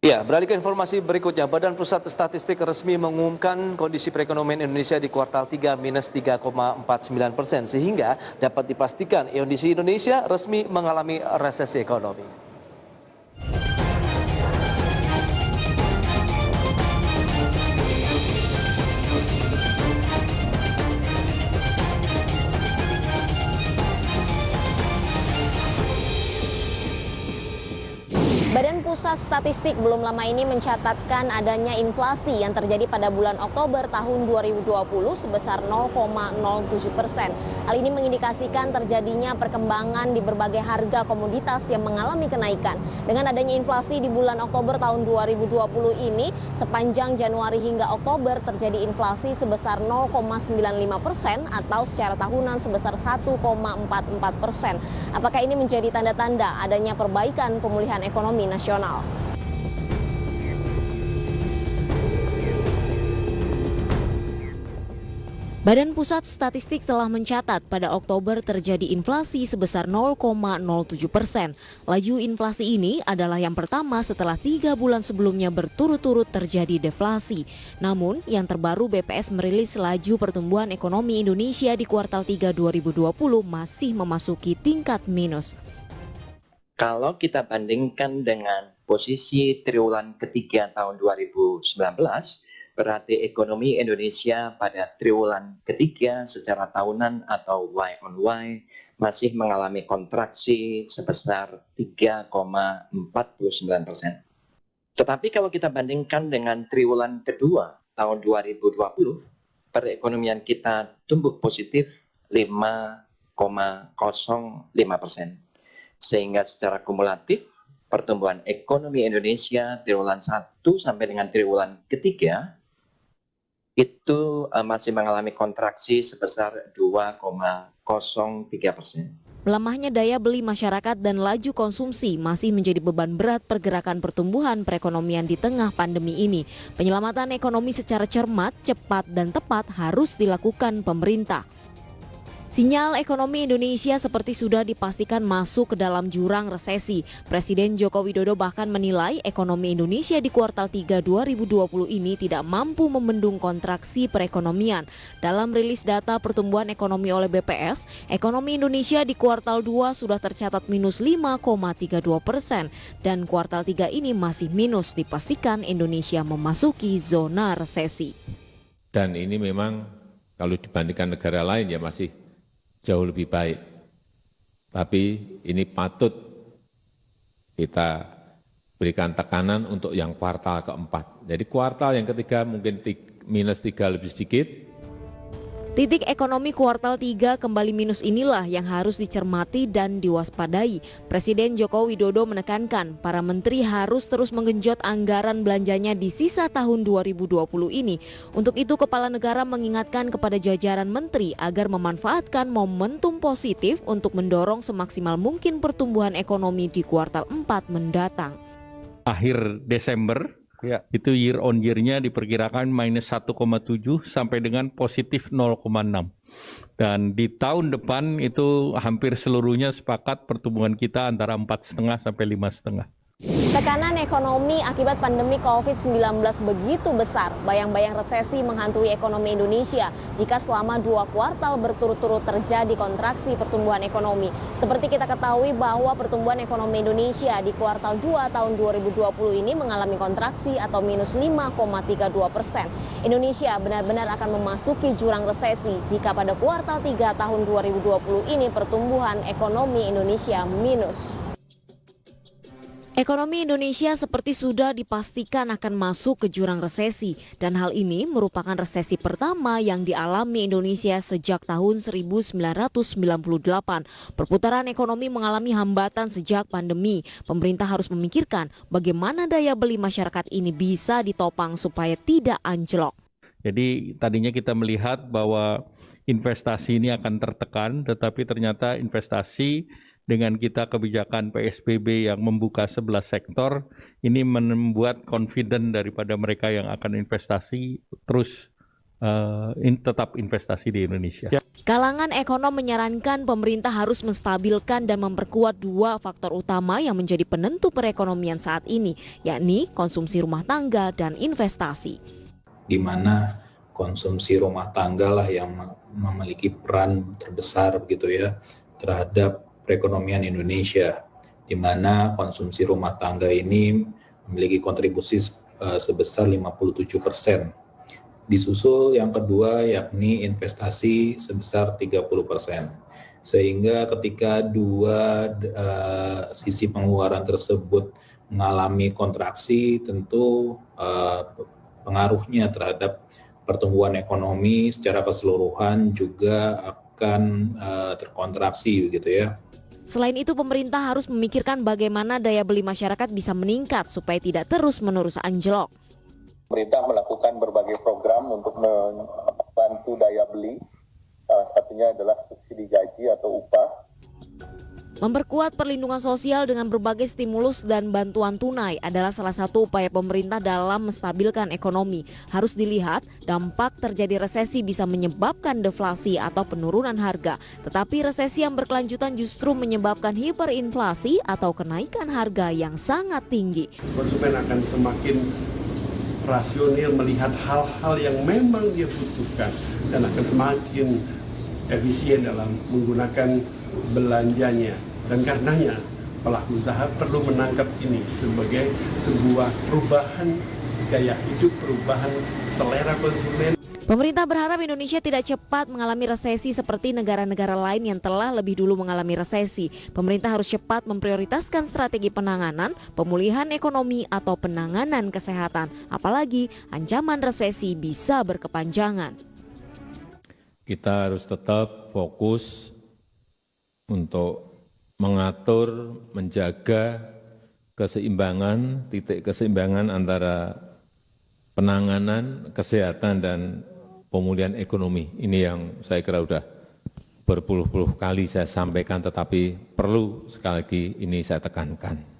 Ya, beralih ke informasi berikutnya, Badan Pusat Statistik resmi mengumumkan kondisi perekonomian Indonesia di kuartal 3 minus 3,49%, sehingga dapat dipastikan kondisi Indonesia resmi mengalami resesi ekonomi. Badan Pusat Statistik belum lama ini mencatatkan adanya inflasi yang terjadi pada bulan Oktober tahun 2020 sebesar 0,07%. Hal ini mengindikasikan terjadinya perkembangan di berbagai harga komoditas yang mengalami kenaikan. Dengan adanya inflasi di bulan Oktober tahun 2020 ini, sepanjang Januari hingga Oktober terjadi inflasi sebesar 0,95% atau secara tahunan sebesar 1,44%. Apakah ini menjadi tanda-tanda adanya perbaikan pemulihan ekonomi nasional? Badan Pusat Statistik telah mencatat pada Oktober terjadi inflasi sebesar 0,07%. Laju inflasi ini adalah yang pertama setelah 3 bulan sebelumnya berturut-turut terjadi deflasi. Namun, yang terbaru BPS merilis laju pertumbuhan ekonomi Indonesia di kuartal 3 2020 masih memasuki tingkat minus. Kalau kita bandingkan dengan posisi triwulan ketiga tahun 2019, berarti ekonomi Indonesia pada triwulan ketiga secara tahunan atau Y on Y masih mengalami kontraksi sebesar 3,49%. Tetapi kalau kita bandingkan dengan triwulan kedua tahun 2020, perekonomian kita tumbuh positif 5,05%. Sehingga secara kumulatif pertumbuhan ekonomi Indonesia triwulan 1 sampai dengan triwulan ketiga itu masih mengalami kontraksi sebesar 2,03%. Melemahnya daya beli masyarakat dan laju konsumsi masih menjadi beban berat pergerakan pertumbuhan perekonomian di tengah pandemi ini. Penyelamatan ekonomi secara cermat, cepat, dan tepat harus dilakukan pemerintah. Sinyal ekonomi Indonesia seperti sudah dipastikan masuk ke dalam jurang resesi. Presiden Joko Widodo bahkan menilai ekonomi Indonesia di kuartal 3 2020 ini tidak mampu membendung kontraksi perekonomian. Dalam rilis data pertumbuhan ekonomi oleh BPS, ekonomi Indonesia di kuartal 2 sudah tercatat minus 5,32% dan kuartal 3 ini masih minus, dipastikan Indonesia memasuki zona resesi. Dan ini memang kalau dibandingkan negara lain ya masih jauh lebih baik. Tapi ini patut kita berikan tekanan untuk yang kuartal keempat. Jadi kuartal yang ketiga mungkin minus 3 lebih sedikit. Titik ekonomi kuartal 3 kembali minus inilah yang harus dicermati dan diwaspadai. Presiden Joko Widodo menekankan para menteri harus terus menggenjot anggaran belanjanya di sisa tahun 2020 ini. Untuk itu Kepala Negara mengingatkan kepada jajaran menteri agar memanfaatkan momentum positif untuk mendorong semaksimal mungkin pertumbuhan ekonomi di kuartal 4 mendatang. Akhir Desember, itu year on year-nya diperkirakan minus 1,7 sampai dengan positif 0,6. Dan di tahun depan itu hampir seluruhnya sepakat pertumbuhan kita antara 4,5 sampai 5,5. Tekanan ekonomi akibat pandemi COVID-19 begitu besar, bayang-bayang resesi menghantui ekonomi Indonesia jika selama 2 kuartal berturut-turut terjadi kontraksi pertumbuhan ekonomi. Seperti kita ketahui bahwa pertumbuhan ekonomi Indonesia di kuartal 2 tahun 2020 ini mengalami kontraksi atau minus 5,32%. Indonesia benar-benar akan memasuki jurang resesi jika pada kuartal 3 tahun 2020 ini pertumbuhan ekonomi Indonesia minus. Ekonomi Indonesia seperti sudah dipastikan akan masuk ke jurang resesi dan hal ini merupakan resesi pertama yang dialami Indonesia sejak tahun 1998. Perputaran ekonomi mengalami hambatan sejak pandemi. Pemerintah harus memikirkan bagaimana daya beli masyarakat ini bisa ditopang supaya tidak anjlok. Jadi tadinya kita melihat bahwa investasi ini akan tertekan, tetapi ternyata investasi dengan kita kebijakan PSBB yang membuka 11 sektor, ini membuat confident daripada mereka yang akan investasi terus tetap investasi di Indonesia. Kalangan ekonom menyarankan pemerintah harus menstabilkan dan memperkuat dua faktor utama yang menjadi penentu perekonomian saat ini, yakni konsumsi rumah tangga dan investasi. Di mana konsumsi rumah tangga lah yang memiliki peran terbesar begitu ya terhadap perekonomian Indonesia, di mana konsumsi rumah tangga ini memiliki kontribusi sebesar 57%. Disusul yang kedua yakni investasi sebesar 30%. Sehingga ketika dua sisi pengeluaran tersebut mengalami kontraksi, tentu pengaruhnya terhadap pertumbuhan ekonomi secara keseluruhan juga akan terkontraksi begitu ya. Selain itu, pemerintah harus memikirkan bagaimana daya beli masyarakat bisa meningkat supaya tidak terus-menerus anjlok. Pemerintah melakukan berbagai program untuk membantu daya beli, salah satunya adalah subsidi gaji atau upah. Memperkuat perlindungan sosial dengan berbagai stimulus dan bantuan tunai adalah salah satu upaya pemerintah dalam menstabilkan ekonomi. Harus dilihat, dampak terjadi resesi bisa menyebabkan deflasi atau penurunan harga. Tetapi resesi yang berkelanjutan justru menyebabkan hiperinflasi atau kenaikan harga yang sangat tinggi. Konsumen akan semakin rasional melihat hal-hal yang memang dia butuhkan dan akan semakin efisien dalam menggunakan belanjanya, dan karenanya pelaku usaha perlu menangkap ini sebagai sebuah perubahan gaya hidup, perubahan selera konsumen. Pemerintah berharap Indonesia tidak cepat mengalami resesi seperti negara-negara lain yang telah lebih dulu mengalami resesi. Pemerintah harus cepat memprioritaskan strategi penanganan, pemulihan ekonomi atau penanganan kesehatan. Apalagi ancaman resesi bisa berkepanjangan. Kita harus tetap fokus untuk mengatur, menjaga keseimbangan, titik keseimbangan antara penanganan, kesehatan, dan pemulihan ekonomi. Ini yang saya kira sudah berpuluh-puluh kali saya sampaikan, tetapi perlu sekali lagi ini saya tekankan.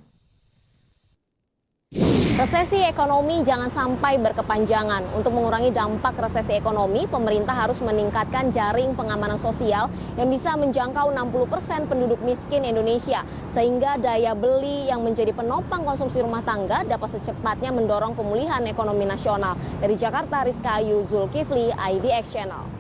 Resesi ekonomi jangan sampai berkepanjangan. Untuk mengurangi dampak resesi ekonomi, pemerintah harus meningkatkan jaring pengamanan sosial yang bisa menjangkau 60% penduduk miskin Indonesia, sehingga daya beli yang menjadi penopang konsumsi rumah tangga dapat secepatnya mendorong pemulihan ekonomi nasional. Dari Jakarta, Rizka Ayu Zulkifli, IDX Channel.